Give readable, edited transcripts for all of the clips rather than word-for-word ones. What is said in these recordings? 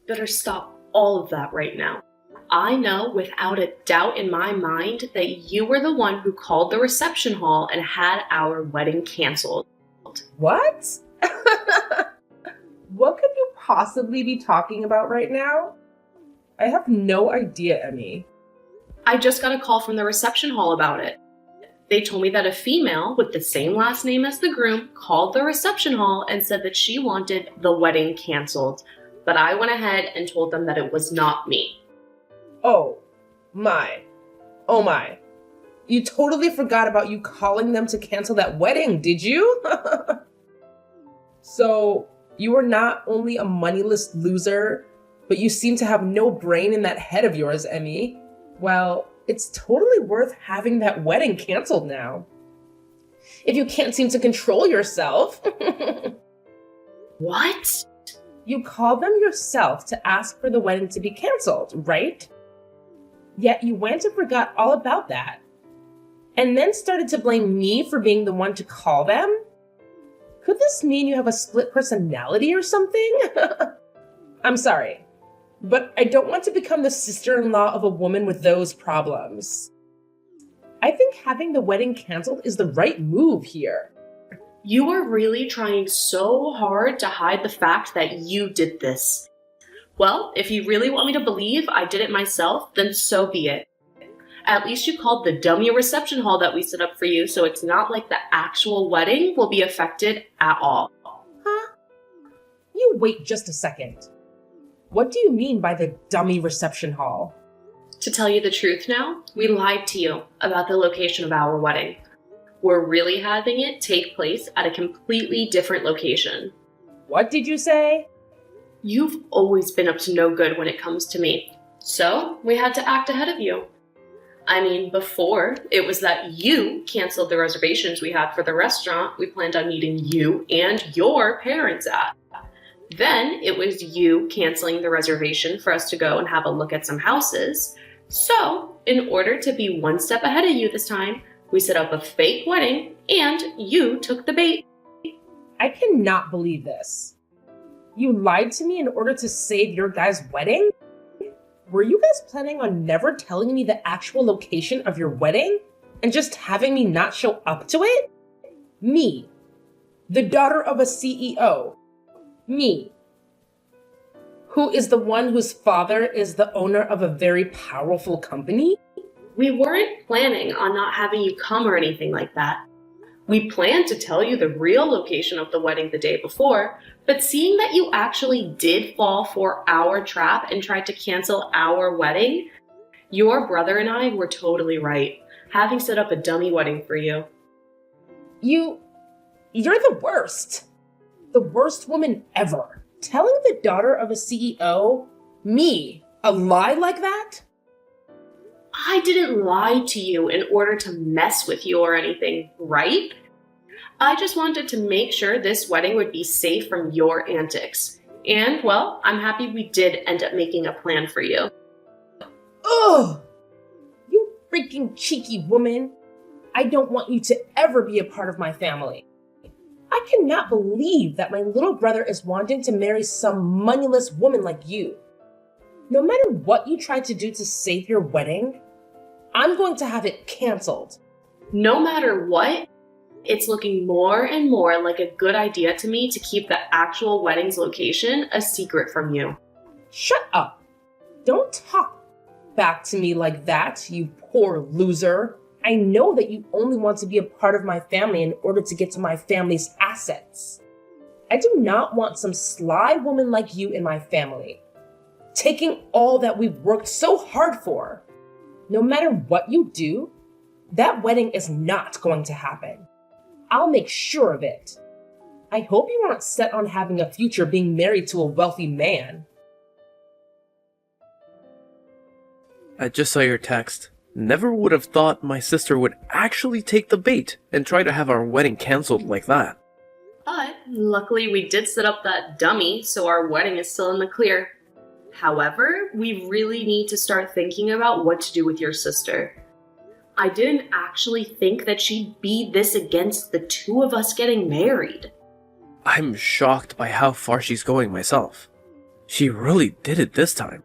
Better stop all of that right now. I know without a doubt in my mind that you were the one who called the reception hall and had our wedding canceled. What? What could you possibly be talking about right now? I have no idea, Emmy. I just got a call from the reception hall about it. They told me that a female with the same last name as the groom called the reception hall and said that she wanted the wedding canceled. But I went ahead and told them that it was not me. Oh my. Oh my. You totally forgot about you calling them to cancel that wedding, did you? So, you are not only a moneyless loser, but you seem to have no brain in that head of yours, Emmy. Well, it's totally worth having that wedding canceled now. If you can't seem to control yourself. What? You called them yourself to ask for the wedding to be canceled, right? Yet you went and forgot all about that. And then started to blame me for being the one to call them? Could this mean you have a split personality or something? I'm sorry, but I don't want to become the sister-in-law of a woman with those problems. I think having the wedding canceled is the right move here. You are really trying so hard to hide the fact that you did this. Well, if you really want me to believe I did it myself, then so be it. At least you called the dummy reception hall that we set up for you, so it's not like the actual wedding will be affected at all. Huh? You wait just a second. What do you mean by the dummy reception hall? To tell you the truth now, we lied to you about the location of our wedding. We're really having it take place at a completely different location. What did you say? You've always been up to no good when it comes to me, so we had to act ahead of you. I mean, before, it was that you canceled the reservations we had for the restaurant we planned on meeting you and your parents at. Then it was you canceling the reservation for us to go and have a look at some houses. So, in order to be one step ahead of you this time, we set up a fake wedding and you took the bait. I cannot believe this. You lied to me in order to save your guys' wedding? Were you guys planning on never telling me the actual location of your wedding and just having me not show up to it? Me, the daughter of a CEO. Me, who is the one whose father is the owner of a very powerful company? We weren't planning on not having you come or anything like that. We planned to tell you the real location of the wedding the day before, but seeing that you actually did fall for our trap and tried to cancel our wedding, your brother and I were totally right, having set up a dummy wedding for you. You're the worst. The worst woman ever. Telling the daughter of a CEO, me, a lie like that? I didn't lie to you in order to mess with you or anything, right? I just wanted to make sure this wedding would be safe from your antics. And, well, I'm happy we did end up making a plan for you. Ugh! You freaking cheeky woman. I don't want you to ever be a part of my family. I cannot believe that my little brother is wanting to marry some moneyless woman like you. No matter what you tried to do to save your wedding, I'm going to have it canceled. No matter what, it's looking more and more like a good idea to me to keep the actual wedding's location a secret from you. Shut up. Don't talk back to me like that, you poor loser. I know that you only want to be a part of my family in order to get to my family's assets. I do not want some sly woman like you in my family, taking all that we've worked so hard for. No matter what you do, that wedding is not going to happen. I'll make sure of it. I hope you aren't set on having a future being married to a wealthy man. I just saw your text. Never would have thought my sister would actually take the bait and try to have our wedding canceled like that. But luckily we did set up that dummy, so our wedding is still in the clear. However, we really need to start thinking about what to do with your sister. I didn't actually think that she'd be this against the two of us getting married. I'm shocked by how far she's going myself. She really did it this time.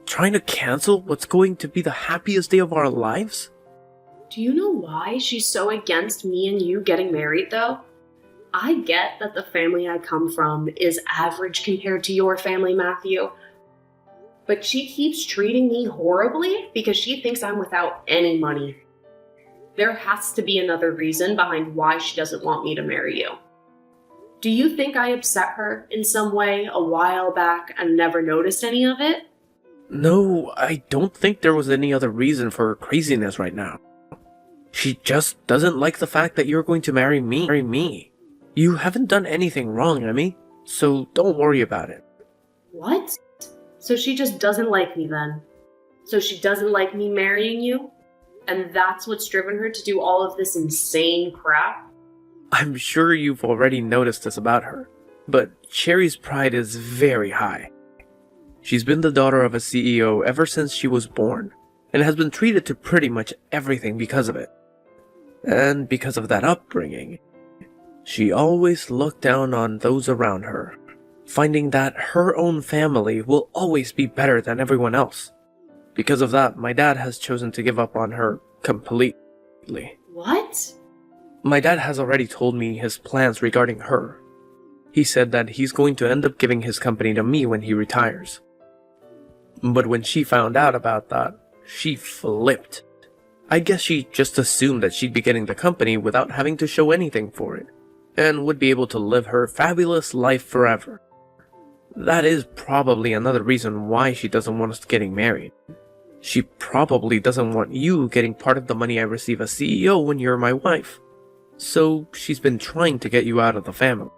Trying to cancel what's going to be the happiest day of our lives? Do you know why she's so against me and you getting married, though? I get that the family I come from is average compared to your family, Matthew. But she keeps treating me horribly because she thinks I'm without any money. There has to be another reason behind why she doesn't want me to marry you. Do you think I upset her in some way a while back and never noticed any of it? No, I don't think there was any other reason for her craziness right now. She just doesn't like the fact that you're going to marry me. You haven't done anything wrong, Emmy, so don't worry about it. What? So she just doesn't like me then? So she doesn't like me marrying you? And that's what's driven her to do all of this insane crap? I'm sure you've already noticed this about her, but Cherry's pride is very high. She's been the daughter of a CEO ever since she was born, and has been treated to pretty much everything because of it. And because of that upbringing, she always looked down on those around her, finding that her own family will always be better than everyone else. Because of that, my dad has chosen to give up on her completely. What? My dad has already told me his plans regarding her. He said that he's going to end up giving his company to me when he retires. But when she found out about that, she flipped. I guess she just assumed that she'd be getting the company without having to show anything for it, and would be able to live her fabulous life forever. That is probably another reason why she doesn't want us getting married. She probably doesn't want you getting part of the money I receive as CEO when you're my wife. So she's been trying to get you out of the family.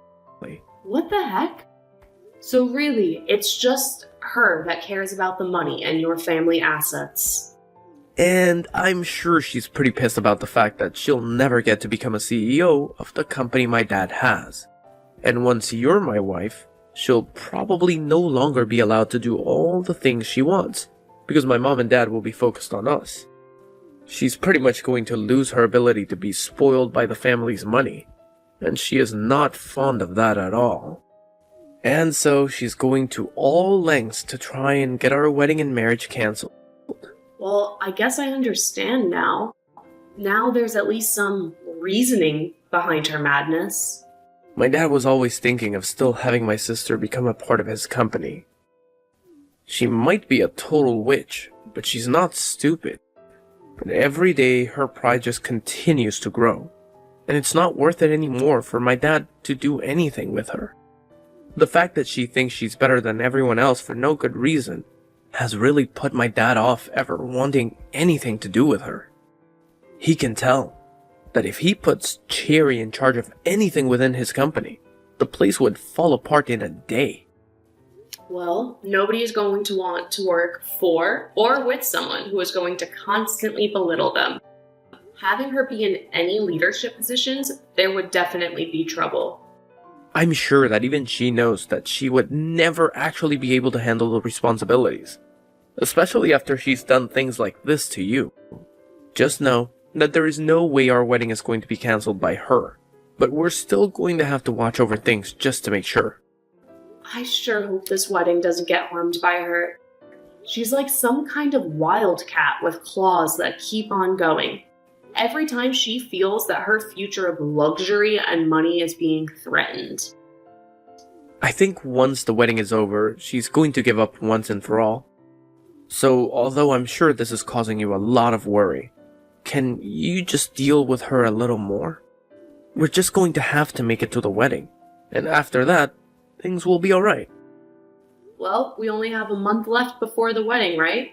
What the heck? So really, it's just her that cares about the money and your family assets. And I'm sure she's pretty pissed about the fact that she'll never get to become a CEO of the company my dad has. And once you're my wife, she'll probably no longer be allowed to do all the things she wants, because my mom and dad will be focused on us. She's pretty much going to lose her ability to be spoiled by the family's money, and she is not fond of that at all. And so she's going to all lengths to try and get our wedding and marriage cancelled. Well, I guess I understand now. Now there's at least some reasoning behind her madness. My dad was always thinking of still having my sister become a part of his company. She might be a total witch, but she's not stupid. And every day her pride just continues to grow. And it's not worth it anymore for my dad to do anything with her. The fact that she thinks she's better than everyone else for no good reason has really put my dad off ever wanting anything to do with her. He can tell that if he puts Cherry in charge of anything within his company, the place would fall apart in a day. Well, nobody is going to want to work for or with someone who is going to constantly belittle them. Having her be in any leadership positions, there would definitely be trouble. I'm sure that even she knows that she would never actually be able to handle the responsibilities, especially after she's done things like this to you. Just know that there is no way our wedding is going to be cancelled by her, but we're still going to have to watch over things just to make sure. I sure hope this wedding doesn't get harmed by her. She's like some kind of wildcat with claws that keep on going. Every time she feels that her future of luxury and money is being threatened. I think once the wedding is over, she's going to give up once and for all. So, although I'm sure this is causing you a lot of worry, can you just deal with her a little more? We're just going to have to make it to the wedding, and after that, things will be alright. Well, we only have a month left before the wedding, right?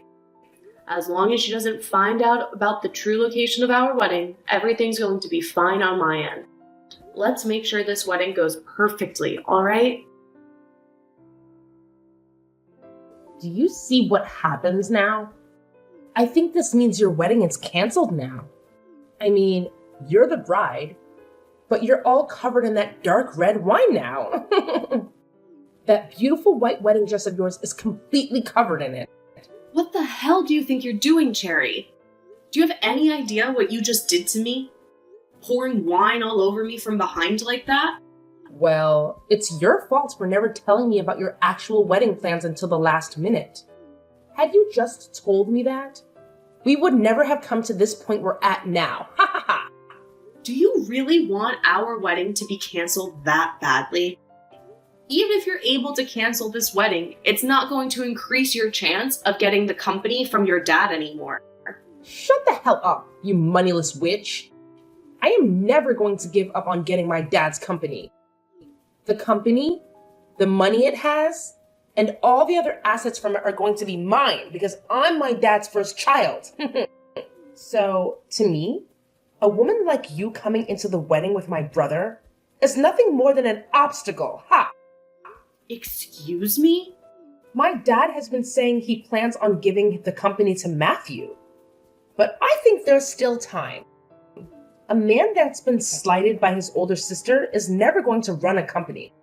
As long as she doesn't find out about the true location of our wedding, everything's going to be fine on my end. Let's make sure this wedding goes perfectly, alright? Do you see what happens now? I think this means your wedding is canceled now. I mean, you're the bride, but you're all covered in that dark red wine now. That beautiful white wedding dress of yours is completely covered in it. What the hell do you think you're doing, Cherry? Do you have any idea what you just did to me? Pouring wine all over me from behind like that? Well, it's your fault for never telling me about your actual wedding plans until the last minute. Had you just told me that, we would never have come to this point we're at now. Ha ha ha! Do you really want our wedding to be canceled that badly? Even if you're able to cancel this wedding, it's not going to increase your chance of getting the company from your dad anymore. Shut the hell up, you moneyless witch. I am never going to give up on getting my dad's company. The company, the money it has, and all the other assets from it are going to be mine because I'm my dad's first child. So, to me, a woman like you coming into the wedding with my brother is nothing more than an obstacle. Ha! Excuse me? My dad has been saying he plans on giving the company to Matthew. But I think there's still time. A man that's been slighted by his older sister is never going to run a company.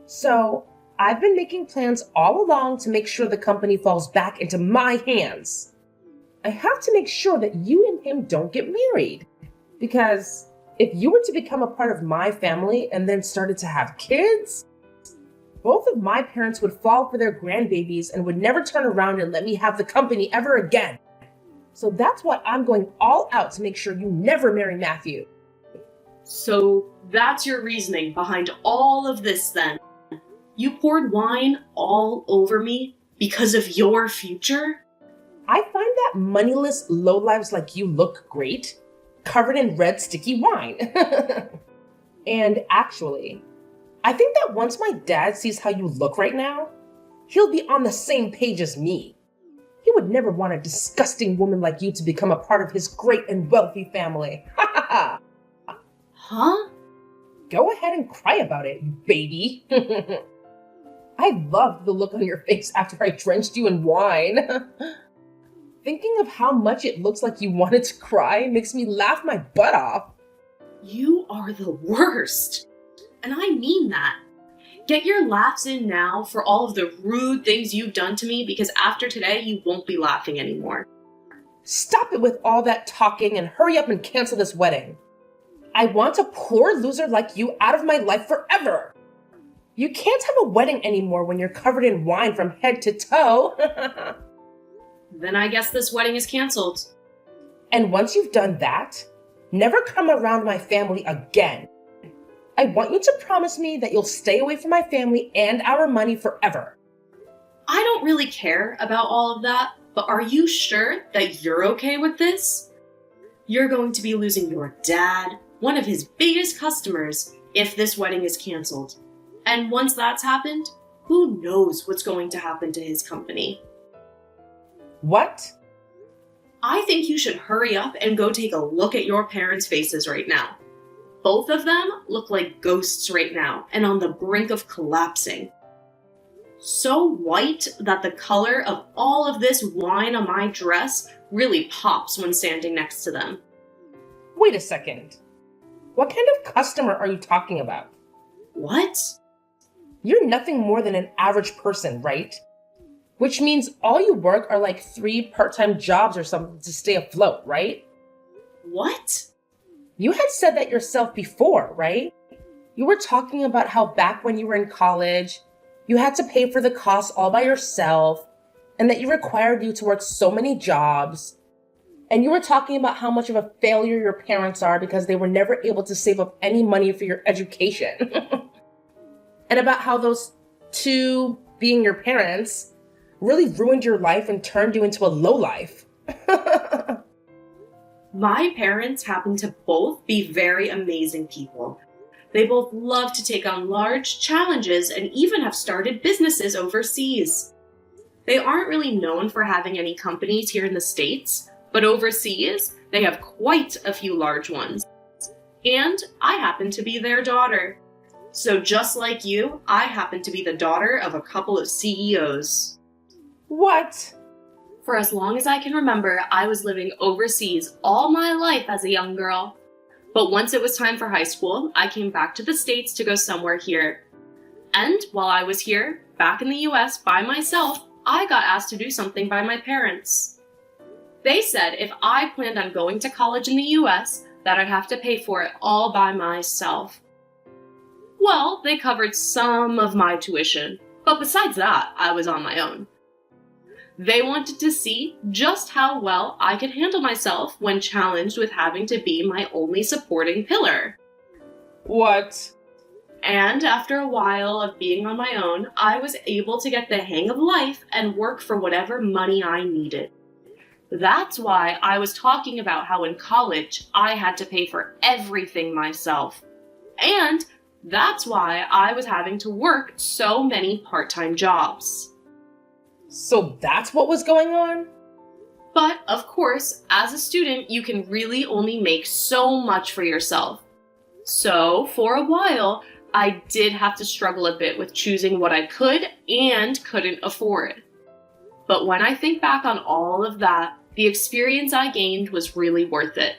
So, I've been making plans all along to make sure the company falls back into my hands. I have to make sure that you and him don't get married. Because if you were to become a part of my family and then started to have kids, both of my parents would fall for their grandbabies and would never turn around and let me have the company ever again. So that's why I'm going all out to make sure you never marry Matthew. So that's your reasoning behind all of this then? You poured wine all over me because of your future? I find that moneyless lowlives like you look great, covered in red sticky wine. And actually, I think that once my dad sees how you look right now, he'll be on the same page as me. He would never want a disgusting woman like you to become a part of his great and wealthy family. Ha ha ha! Huh? Go ahead and cry about it, baby. I loved the look on your face after I drenched you in wine. Thinking of how much it looks like you wanted to cry makes me laugh my butt off. You are the worst. And I mean that. Get your laughs in now for all of the rude things you've done to me because after today you won't be laughing anymore. Stop it with all that talking and hurry up and cancel this wedding. I want a poor loser like you out of my life forever. You can't have a wedding anymore when you're covered in wine from head to toe. Then I guess this wedding is canceled. And once you've done that, never come around my family again. I want you to promise me that you'll stay away from my family and our money forever. I don't really care about all of that, but are you sure that you're okay with this? You're going to be losing your dad, one of his biggest customers, if this wedding is canceled. And once that's happened, who knows what's going to happen to his company? What? I think you should hurry up and go take a look at your parents' faces right now. Both of them look like ghosts right now and on the brink of collapsing. So white that the color of all of this wine on my dress really pops when standing next to them. Wait a second. What kind of customer are you talking about? What? You're nothing more than an average person, right? Which means all you work are like 3 part-time jobs or something to stay afloat, right? What? You had said that yourself before, right? You were talking about how back when you were in college, you had to pay for the costs all by yourself, and that you required you to work so many jobs. And you were talking about how much of a failure your parents are because they were never able to save up any money for your education. And about how those 2 being your parents really ruined your life and turned you into a lowlife. My parents happen to both be very amazing people. They both love to take on large challenges and even have started businesses overseas. They aren't really known for having any companies here in the States, but overseas, they have quite a few large ones. And I happen to be their daughter. So just like you, I happen to be the daughter of a couple of CEOs. What? For as long as I can remember, I was living overseas all my life as a young girl. But once it was time for high school, I came back to the States to go somewhere here. And while I was here, back in the US by myself, I got asked to do something by my parents. They said if I planned on going to college in the US, that I'd have to pay for it all by myself. Well, they covered some of my tuition, but besides that, I was on my own. They wanted to see just how well I could handle myself when challenged with having to be my only supporting pillar. What? And after a while of being on my own, I was able to get the hang of life and work for whatever money I needed. That's why I was talking about how in college I had to pay for everything myself. And that's why I was having to work so many part-time jobs. So that's what was going on? But, of course, as a student, you can really only make so much for yourself. So, for a while, I did have to struggle a bit with choosing what I could and couldn't afford. But when I think back on all of that, the experience I gained was really worth it.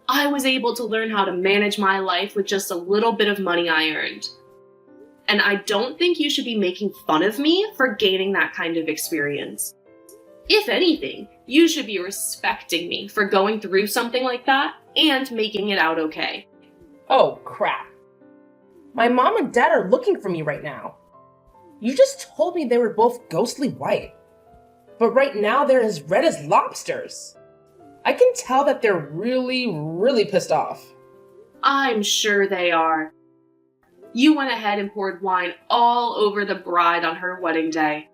I was able to learn how to manage my life with just a little bit of money I earned. And I don't think you should be making fun of me for gaining that kind of experience. If anything, you should be respecting me for going through something like that and making it out okay. Oh, crap. My mom and dad are looking for me right now. You just told me they were both ghostly white. But right now they're as red as lobsters. I can tell that they're really pissed off. I'm sure they are. You went ahead and poured wine all over the bride on her wedding day.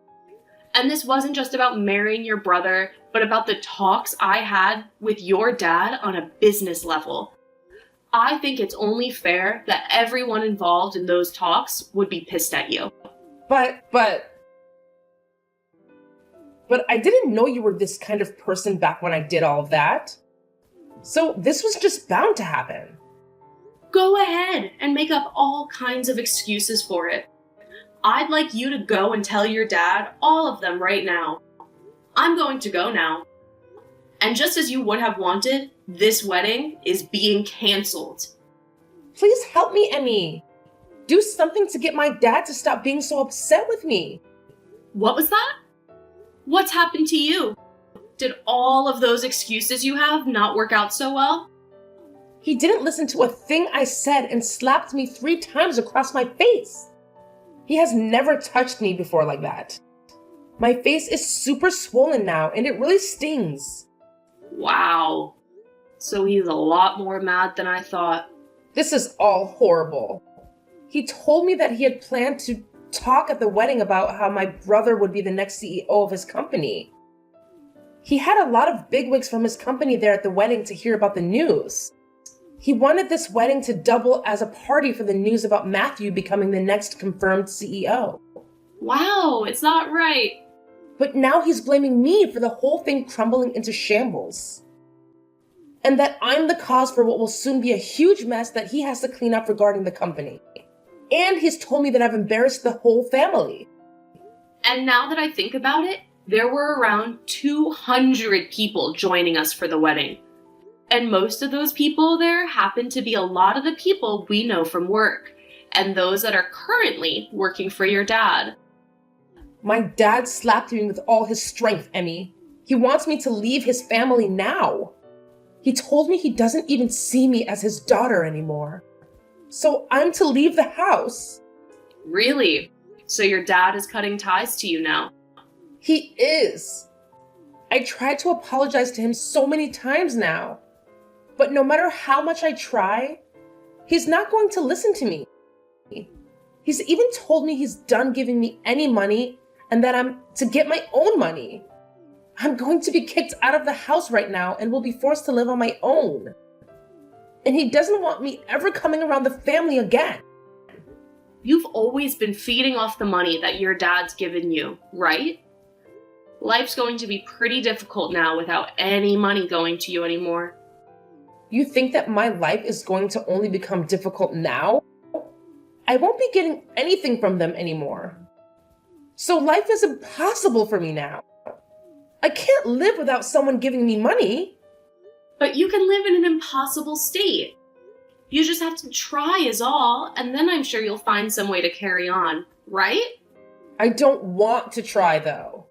And this wasn't just about marrying your brother, but about the talks I had with your dad on a business level. I think it's only fair that everyone involved in those talks would be pissed at you. But I didn't know you were this kind of person back when I did all of that. So this was just bound to happen. Go ahead and make up all kinds of excuses for it. I'd like you to go and tell your dad all of them right now. I'm going to go now. And just as you would have wanted, this wedding is being canceled. Please help me, Emmy. Do something to get my dad to stop being so upset with me. What was that? What's happened to you? Did all of those excuses you have not work out so well? He didn't listen to a thing I said and slapped me 3 times across my face. He has never touched me before like that. My face is super swollen now and it really stings. Wow. So he's a lot more mad than I thought. This is all horrible. He told me that he had planned to talk at the wedding about how my brother would be the next CEO of his company. He had a lot of bigwigs from his company there at the wedding to hear about the news. He wanted this wedding to double as a party for the news about Matthew becoming the next confirmed CEO. Wow, it's not right. But now he's blaming me for the whole thing crumbling into shambles. And that I'm the cause for what will soon be a huge mess that he has to clean up regarding the company. And he's told me that I've embarrassed the whole family. And now that I think about it, there were around 200 people joining us for the wedding. And most of those people there happen to be a lot of the people we know from work, and those that are currently working for your dad. My dad slapped me with all his strength, Emmy. He wants me to leave his family now. He told me he doesn't even see me as his daughter anymore. So I'm to leave the house. Really? So your dad is cutting ties to you now? He is. I tried to apologize to him so many times now. But no matter how much I try, he's not going to listen to me. He's even told me he's done giving me any money and that I'm to get my own money. I'm going to be kicked out of the house right now and will be forced to live on my own. And he doesn't want me ever coming around the family again. You've always been feeding off the money that your dad's given you, right? Life's going to be pretty difficult now without any money going to you anymore. You think that my life is going to only become difficult now? I won't be getting anything from them anymore. So life is impossible for me now. I can't live without someone giving me money. But you can live in an impossible state. You just have to try is all, and then I'm sure you'll find some way to carry on, right? I don't want to try though.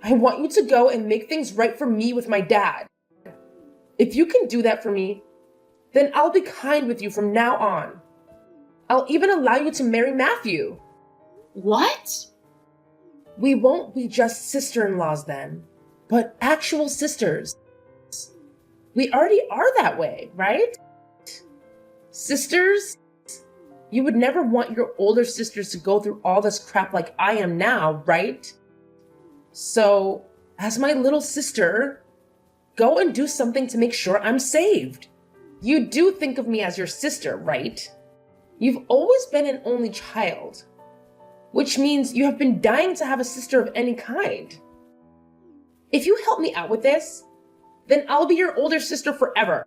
I want you to go and make things right for me with my dad. If you can do that for me, then I'll be kind with you from now on. I'll even allow you to marry Matthew. What? We won't be just sister-in-laws then, but actual sisters. We already are that way, right? Sisters? You would never want your older sisters to go through all this crap like I am now, right? So, as my little sister, go and do something to make sure I'm saved. You do think of me as your sister, right? You've always been an only child, which means you have been dying to have a sister of any kind. If you help me out with this, then I'll be your older sister forever.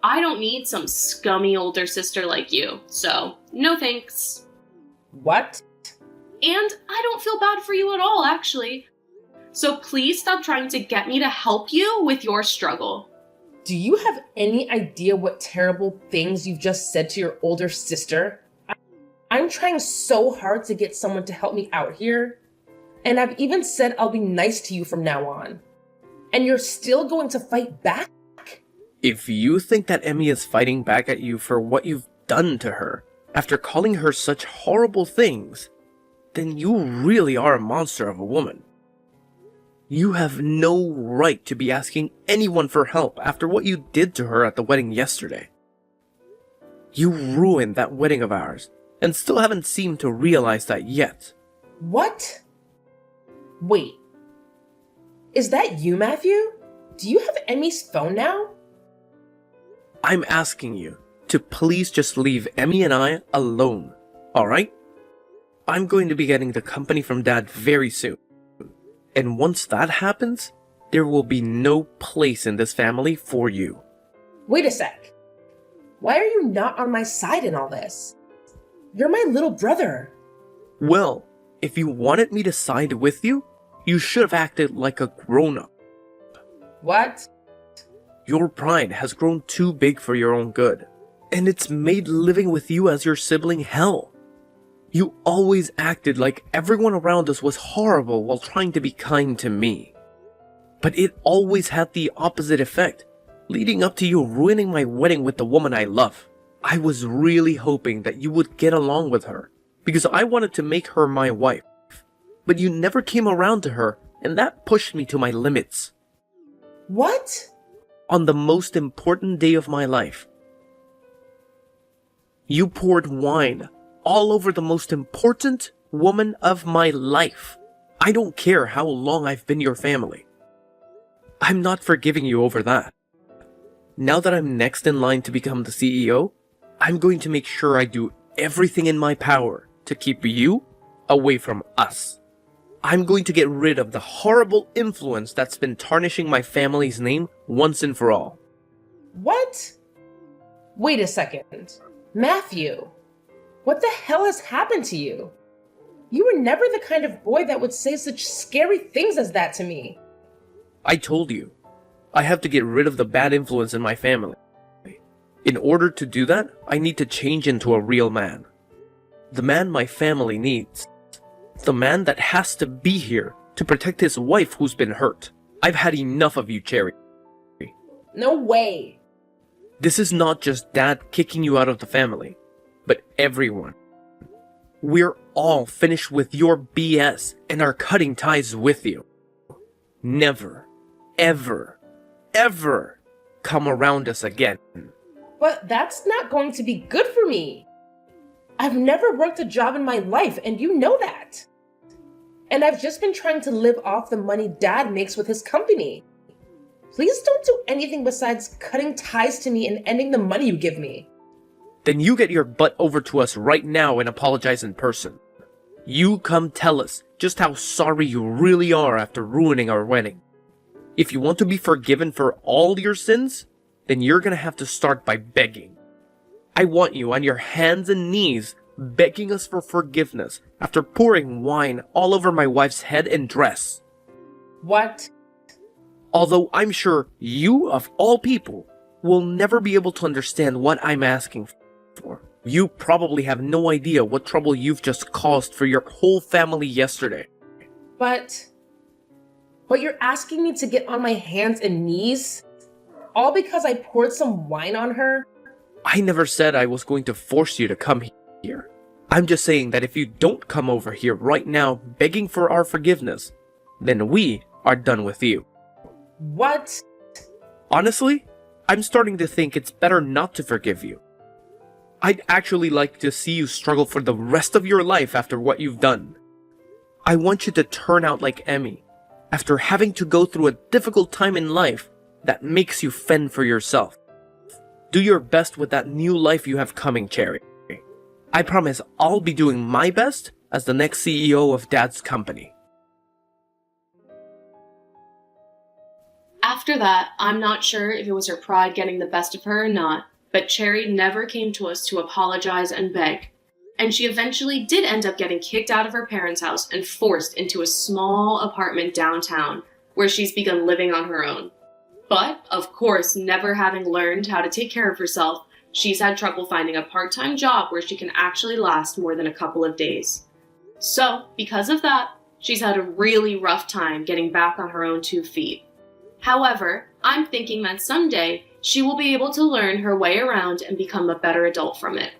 I don't need some scummy older sister like you, so no thanks. What? And I don't feel bad for you at all, actually. So please stop trying to get me to help you with your struggle. Do you have any idea what terrible things you've just said to your older sister? I'm trying so hard to get someone to help me out here, and I've even said I'll be nice to you from now on. And you're still going to fight back? If you think that Emmy is fighting back at you for what you've done to her, after calling her such horrible things, then you really are a monster of a woman. You have no right to be asking anyone for help after what you did to her at the wedding yesterday. You ruined that wedding of ours, and still haven't seemed to realize that yet. What? Wait. Is that you, Matthew? Do you have Emmy's phone now? I'm asking you to please just leave Emmy and I alone, alright? I'm going to be getting the company from Dad very soon. And once that happens, there will be no place in this family for you. Wait a sec. Why are you not on my side in all this? You're my little brother. Well, if you wanted me to side with you, you should have acted like a grown-up. What? Your pride has grown too big for your own good, and it's made living with you as your sibling hell. You always acted like everyone around us was horrible while trying to be kind to me. But it always had the opposite effect, leading up to you ruining my wedding with the woman I love. I was really hoping that you would get along with her, because I wanted to make her my wife. But you never came around to her, and that pushed me to my limits. What? On the most important day of my life, you poured wine all over the most important woman of my life. I don't care how long I've been your family. I'm not forgiving you over that. Now that I'm next in line to become the CEO, I'm going to make sure I do everything in my power to keep you away from us. I'm going to get rid of the horrible influence that's been tarnishing my family's name once and for all. What? Wait a second. Matthew, what the hell has happened to you? You were never the kind of boy that would say such scary things as that to me. I told you, I have to get rid of the bad influence in my family. In order to do that, I need to change into a real man. The man my family needs. The man that has to be here to protect his wife who's been hurt. I've had enough of you, Cherry. No way. This is not just Dad kicking you out of the family, but everyone. We're all finished with your BS and are cutting ties with you. Never, ever, ever come around us again. But that's not going to be good for me. I've never worked a job in my life, and you know that. And I've just been trying to live off the money Dad makes with his company. Please don't do anything besides cutting ties to me and ending the money you give me. Then you get your butt over to us right now and apologize in person. You come tell us just how sorry you really are after ruining our wedding. If you want to be forgiven for all your sins, then you're gonna have to start by begging. I want you on your hands and knees begging us for forgiveness after pouring wine all over my wife's head and dress. What? Although I'm sure you, of all people, will never be able to understand what I'm asking for. You probably have no idea what trouble you've just caused for your whole family yesterday. But you're asking me to get on my hands and knees? All because I poured some wine on her? I never said I was going to force you to come here. I'm just saying that if you don't come over here right now begging for our forgiveness, then we are done with you. What? Honestly, I'm starting to think it's better not to forgive you. I'd actually like to see you struggle for the rest of your life after what you've done. I want you to turn out like Emmy, after having to go through a difficult time in life that makes you fend for yourself. Do your best with that new life you have coming, Cherry. I promise I'll be doing my best as the next CEO of Dad's company. After that, I'm not sure if it was her pride getting the best of her or not, but Cherry never came to us to apologize and beg. And she eventually did end up getting kicked out of her parents' house and forced into a small apartment downtown, where she's begun living on her own. But, of course, never having learned how to take care of herself, she's had trouble finding a part-time job where she can actually last more than a couple of days. So, because of that, she's had a really rough time getting back on her own 2 feet. However, I'm thinking that someday she will be able to learn her way around and become a better adult from it.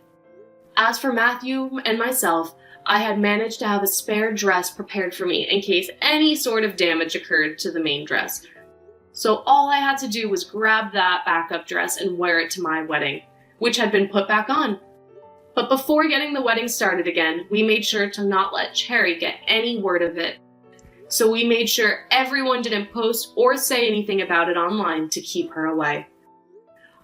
As for Matthew and myself, I had managed to have a spare dress prepared for me in case any sort of damage occurred to the main dress. So all I had to do was grab that backup dress and wear it to my wedding, which had been put back on. But before getting the wedding started again, we made sure to not let Cherry get any word of it. So we made sure everyone didn't post or say anything about it online to keep her away.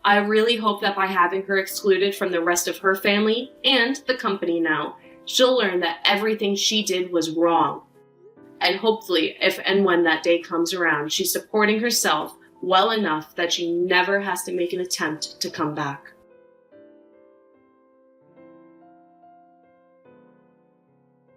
I really hope that by having her excluded from the rest of her family and the company now, she'll learn that everything she did was wrong. And hopefully, if and when that day comes around, she's supporting herself well enough that she never has to make an attempt to come back.